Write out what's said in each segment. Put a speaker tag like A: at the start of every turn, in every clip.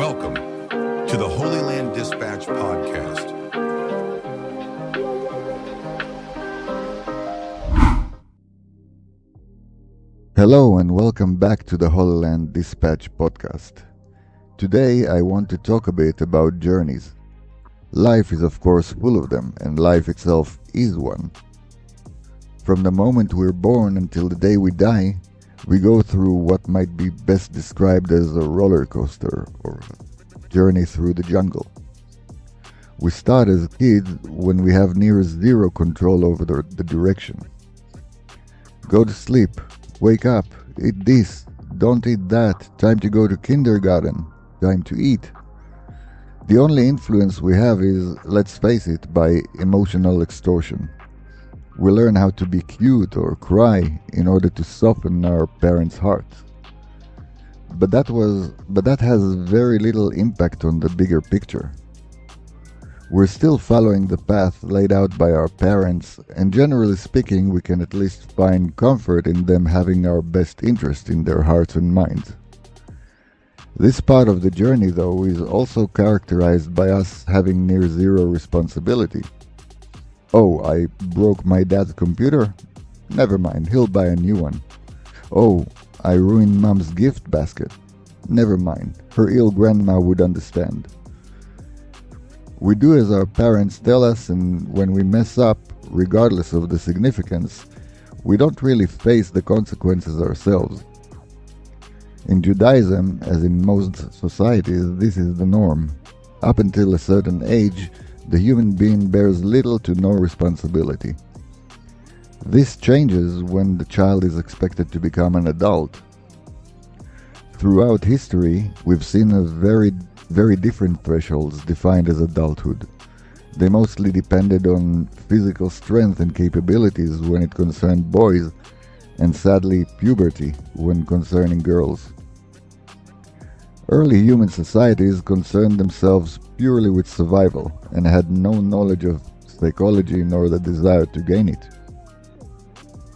A: Welcome to the Holyland Dispatch podcast.
B: Hello and welcome back to the Holyland Dispatch podcast. Today I want to talk a bit about journeys. Life is of course full of them, and life itself is one. From the moment we're born until the day we die, we go through what might be best described as a roller coaster or a journey through the jungle. We start as kids when we have near zero control over the direction. Go to sleep, wake up, eat this, don't eat that, time to go to kindergarten, time to eat. The only influence we have is, let's face it, by emotional extortion. We learn how to be cute or cry in order to soften our parents' hearts. But that has very little impact on the bigger picture. We're still following the path laid out by our parents, and generally speaking, we can at least find comfort in them having our best interest in their hearts and minds. This part of the journey, though, is also characterized by us having near zero responsibility. Oh, I broke my dad's computer? Never mind, he'll buy a new one. Oh, I ruined mom's gift basket? Never mind, her ill grandma would understand. We do as our parents tell us, and when we mess up, regardless of the significance, we don't really face the consequences ourselves. In Judaism, as in most societies, this is the norm. Up until a certain age, the human being bears little to no responsibility. This changes when the child is expected to become an adult. Throughout history, we've seen a very different thresholds defined as adulthood. They mostly depended on physical strength and capabilities when it concerned boys, and sadly puberty when concerning girls. Early human societies concerned themselves purely with survival and had no knowledge of psychology nor the desire to gain it.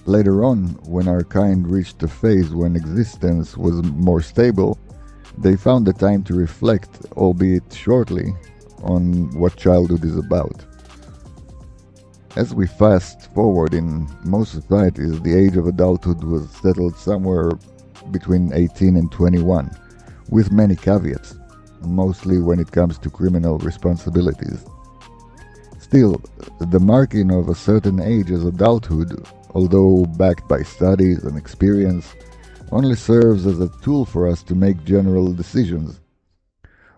B: Later on, when our kind reached a phase when existence was more stable, they found the time to reflect, albeit shortly, on what childhood is about. As we fast forward in most societies, the age of adulthood was settled somewhere between 18 and 21, with many caveats, mostly when it comes to criminal responsibilities. Still, the marking of a certain age as adulthood, although backed by studies and experience, only serves as a tool for us to make general decisions.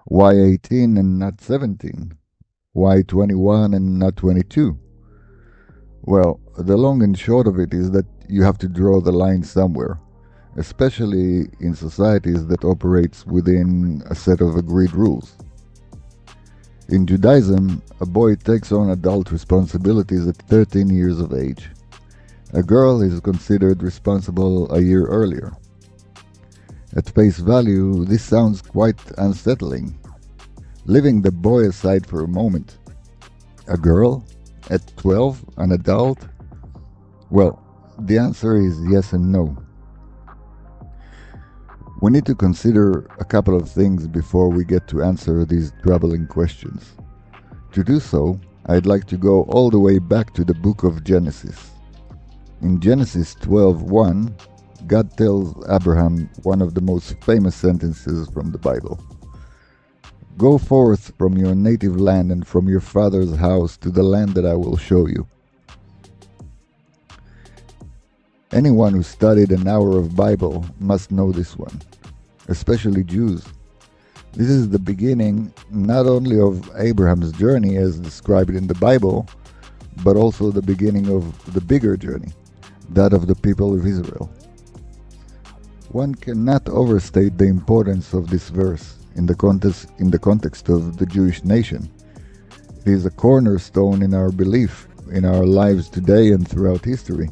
B: Why 18 and not 17? Why 21 and not 22? Well, the long and short of it is that you have to draw the line somewhere, especially in societies that operates within a set of agreed rules. In Judaism, a boy takes on adult responsibilities at 13 years of age. A girl is considered responsible a year earlier. At face value, this sounds quite unsettling. Leaving the boy aside for a moment. A girl? At 12? An adult? Well, the answer is yes and no. We need to consider a couple of things before we get to answer these troubling questions. To do so, I'd like to go all the way back to the book of Genesis. In Genesis 12:1, God tells Abraham one of the most famous sentences from the Bible. Go forth from your native land and from your father's house to the land that I will show you. Anyone who studied an hour of Bible must know this one, especially Jews. This is the beginning not only of Abraham's journey as described in the Bible, but also the beginning of the bigger journey, that of the people of Israel. One cannot overstate the importance of this verse in the context of the Jewish nation. It is a cornerstone in our belief, in our lives today and throughout history.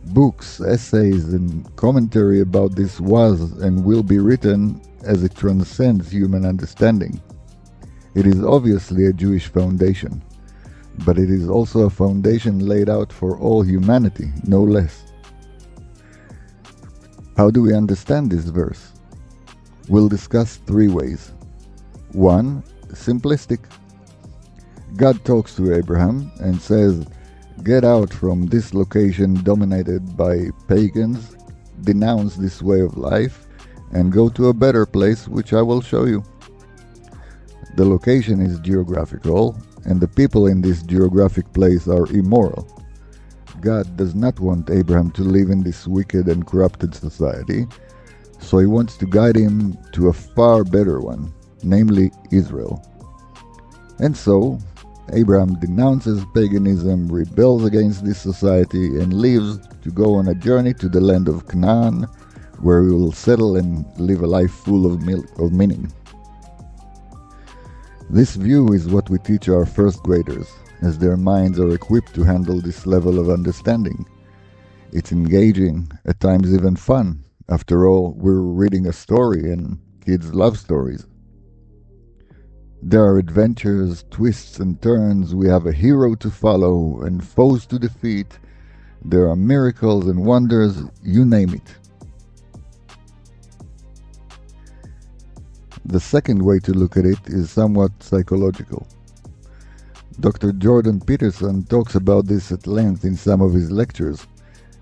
B: Books, essays, and commentary about this was and will be written as it transcends human understanding. It is obviously a Jewish foundation, but it is also a foundation laid out for all humanity, no less. How do we understand this verse? We'll discuss 3 ways. 1. Simplistic. God talks to Abraham and says, "Get out from this location dominated by pagans, denounce this way of life, and go to a better place which I will show you." The location is geographical, and the people in this geographic place are immoral. God does not want Abraham to live in this wicked and corrupted society, so he wants to guide him to a far better one, namely Israel. And so, Abraham denounces paganism, rebels against this society, and leaves to go on a journey to the land of Canaan, where he will settle and live a life full of meaning. This view is what we teach our first graders, as their minds are equipped to handle this level of understanding. It's engaging, at times even fun. After all, we're reading a story, and kids love stories. There are adventures, twists and turns, we have a hero to follow and foes to defeat. There are miracles and wonders, you name it. The second way to look at it is somewhat psychological. Dr. Jordan Peterson talks about this at length in some of his lectures,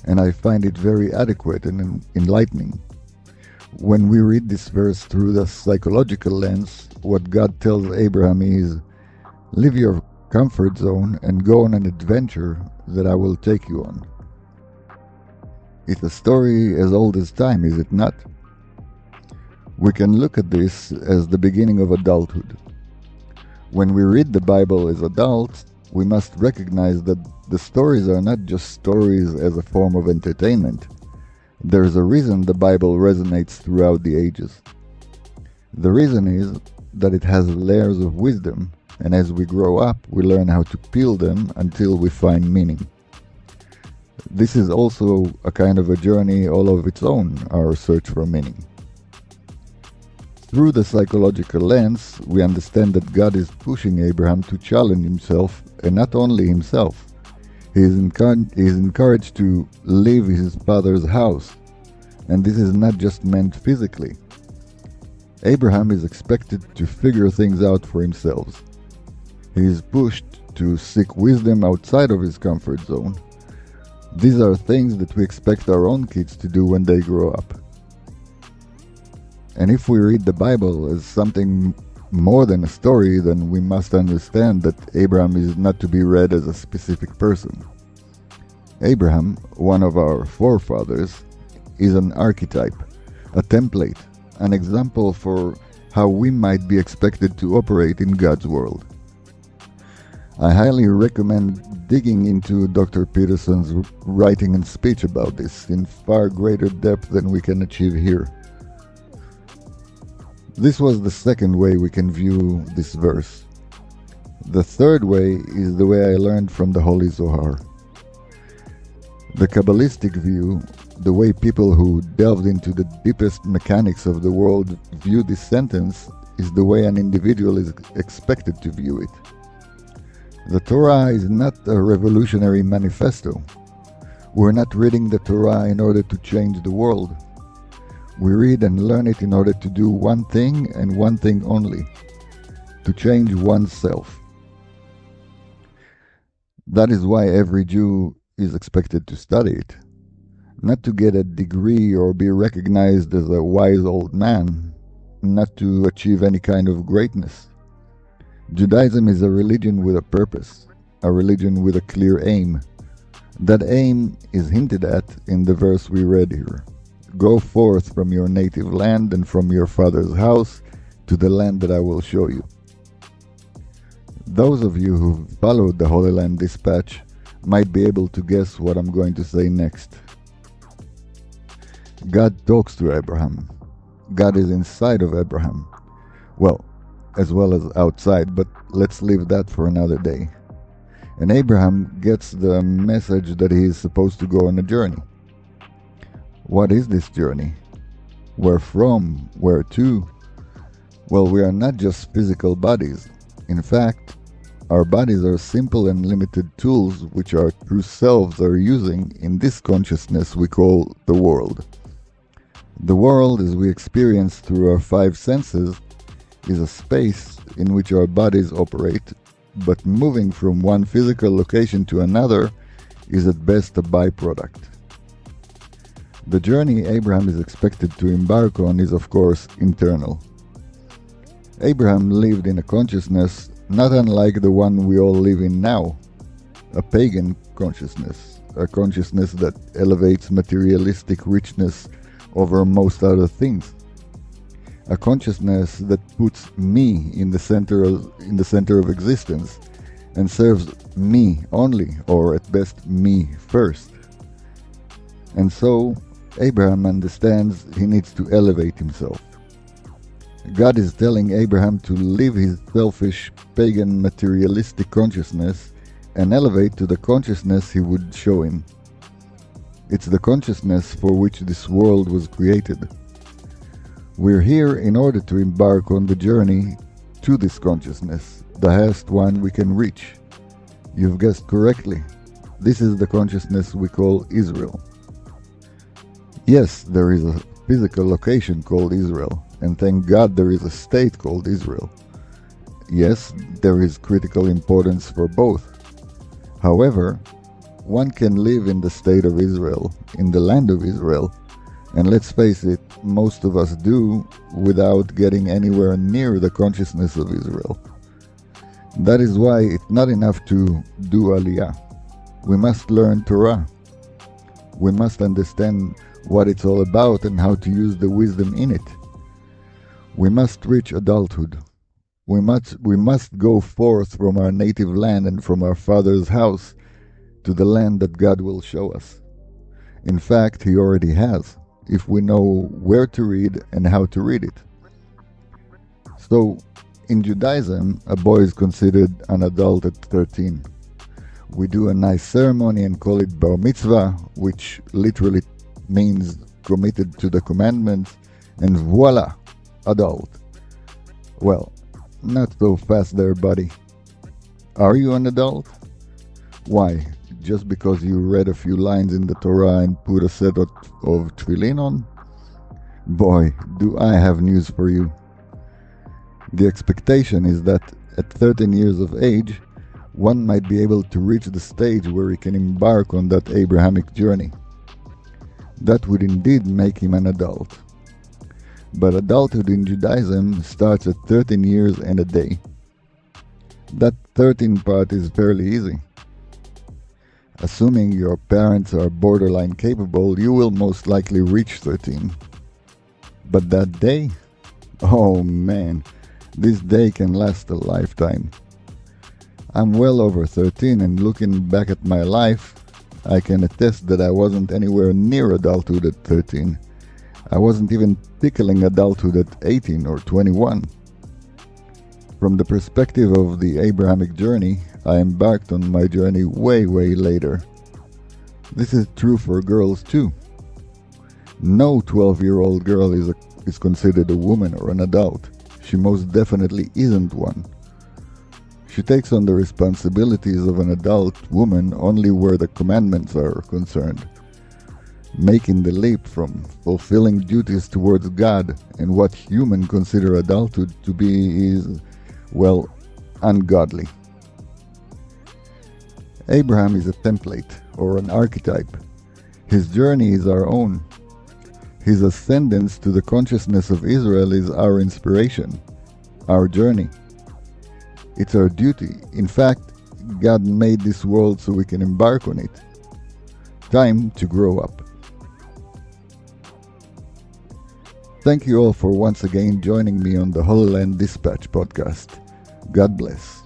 B: and I find it very adequate and enlightening. When we read this verse through the psychological lens, what God tells Abraham is, "Leave your comfort zone and go on an adventure that I will take you on." It's a story as old as time, is it not? We can look at this as the beginning of adulthood. When we read the Bible as adults, we must recognize that the stories are not just stories as a form of entertainment. There is a reason the Bible resonates throughout the ages. The reason is that it has layers of wisdom, and as we grow up, we learn how to peel them until we find meaning. This is also a kind of a journey all of its own, our search for meaning. Through the psychological lens, we understand that God is pushing Abraham to challenge himself, and not only himself. He is encouraged to leave his father's house, and this is not just meant physically. Abraham is expected to figure things out for himself. He is pushed to seek wisdom outside of his comfort zone. These are things that we expect our own kids to do when they grow up. And if we read the Bible as something more than a story, then we must understand that Abraham is not to be read as a specific person. Abraham, one of our forefathers, is an archetype, a template, an example for how we might be expected to operate in God's world. I highly recommend digging into Dr. Peterson's writing and speech about this in far greater depth than we can achieve here. This was the second way we can view this verse. The third way is the way I learned from the Holy Zohar. The Kabbalistic view, the way people who delved into the deepest mechanics of the world view this sentence, is the way an individual is expected to view it. The Torah is not a revolutionary manifesto. We're not reading the Torah in order to change the world. We read and learn it in order to do one thing and one thing only, to change oneself. That is why every Jew is expected to study it, not to get a degree or be recognized as a wise old man, not to achieve any kind of greatness. Judaism is a religion with a purpose, a religion with a clear aim. That aim is hinted at in the verse we read here. Go forth from your native land and from your father's house to the land that I will show you. Those of you who followed the Holyland Dispatch might be able to guess what I'm going to say next. God talks to Abraham. God is inside of Abraham. Well, as well as outside, but let's leave that for another day. And Abraham gets the message that he is supposed to go on a journey. What is this journey? Where from? Where to? Well, we are not just physical bodies. In fact, our bodies are simple and limited tools which our true selves are using in this consciousness we call the world. The world as we experience through our five senses is a space in which our bodies operate, but moving from one physical location to another is at best a byproduct. The journey Abraham is expected to embark on is of course internal. Abraham lived in a consciousness not unlike the one we all live in now, a pagan consciousness, a consciousness that elevates materialistic richness over most other things, a consciousness that puts me in the center of existence and serves me only, or at best me first. And so Abraham understands he needs to elevate himself. God is telling Abraham to leave his selfish, pagan, materialistic consciousness and elevate to the consciousness he would show him. It's the consciousness for which this world was created. We're here in order to embark on the journey to this consciousness, the highest one we can reach. You've guessed correctly. This is the consciousness we call Israel. Yes, there is a physical location called Israel, and thank God there is a state called Israel. Yes, there is critical importance for both. However, one can live in the state of Israel, in the land of Israel, and let's face it, most of us do, without getting anywhere near the consciousness of Israel. That is why it's not enough to do Aliyah. We must learn Torah. We must understand what it's all about and how to use the wisdom in it. We must reach adulthood. We must go forth from our native land and from our father's house to the land that God will show us. In fact, He already has, if we know where to read and how to read it. So, in Judaism, a boy is considered an adult at 13. We do a nice ceremony and call it Bar Mitzvah, which literally means committed to the commandments, and voila, adult. Well, not so fast there, buddy. Are you an adult? Why? Just because you read a few lines in the Torah and put a set of tefillin on? Boy, do I have news for you. The expectation is that at 13 years of age, one might be able to reach the stage where he can embark on that Abrahamic journey. That would indeed make him an adult. But adulthood in Judaism starts at 13 years and a day. That 13 part is fairly easy. Assuming your parents are borderline capable, you will most likely reach 13. But that day? Oh man, this day can last a lifetime. I'm well over 13 and looking back at my life, I can attest that I wasn't anywhere near adulthood at 13. I wasn't even tickling adulthood at 18 or 21. From the perspective of the Abrahamic journey, I embarked on my journey way later. This is true for girls too. No 12-year-old girl is considered a woman or an adult. She most definitely isn't one. She takes on the responsibilities of an adult woman only where the commandments are concerned. Making the leap from fulfilling duties towards God and what humans consider adulthood to be is, well, ungodly. Abraham is a template or an archetype. His journey is our own. His ascendance to the consciousness of Israel is our inspiration, our journey. It's our duty. In fact, God made this world so we can embark on it. Time to grow up. Thank you all for once again joining me on the Holyland Dispatch podcast. God bless.